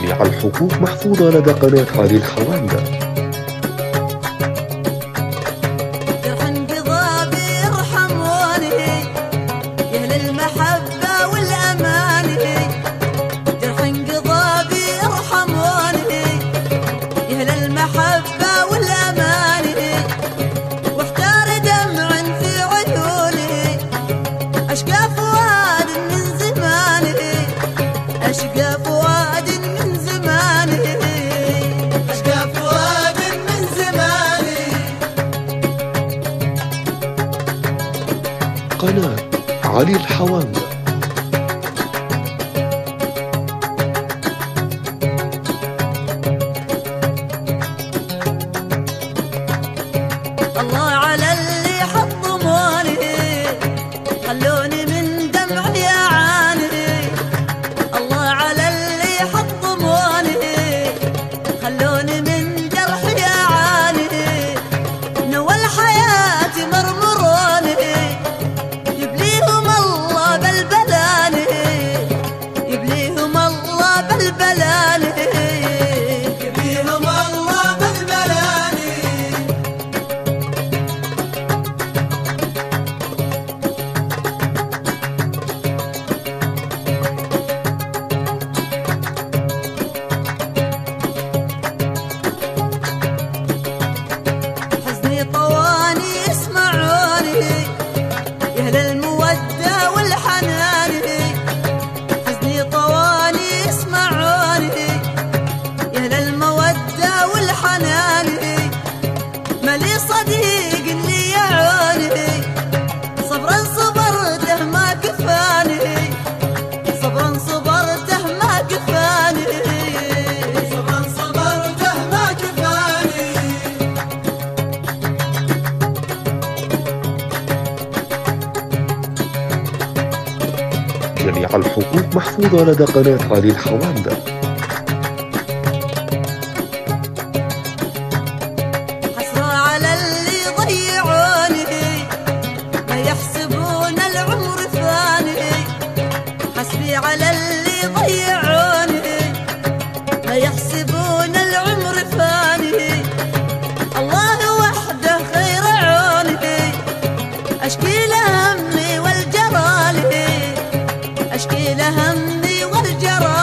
جميع الحقوق محفوظة لدى قناة علي الحوامدة. جرح انقضابي ارحموني يا أهل المحبة والأماني، جرح انقضابي ارحموني يا أهل المحبة والأماني، واحتار دمع في عيوني أشقى فؤاد من زماني، أشقى فؤاد من زماني، أشقى فؤاد من زماني. قناة علي الحوامدة. الله على اللي حطموني خلوني من دمعي أعاني، الله على اللي حطموني خلوني من جرحي أعاني، نوى الحياة مرمروني يبليهم الله بالبلاني، يبليهم الله بالبلاني، يبليهم الله بالبلاني. حزني طواني اسمعوني يا أهل المودة والحنان، حزني طواني اسمعوني يا أهل المودة والحنان، مالي صديق اللي يعوني صبرا صبرته ما كفاني، صبرا صبرته ما كفاني، صبرا صبرته ما كفاني. جميع الحقوق محفوظة لدى قناة علي الحوامدة. حسرة على اللي ضيعوني ما يحسبون العمر فاني، حسبي على اللي ضيعوني ما يحسبون العمر فاني، الله وحده خير عوني أشكي له همي والجرالي، أشكي له همي والجرالي.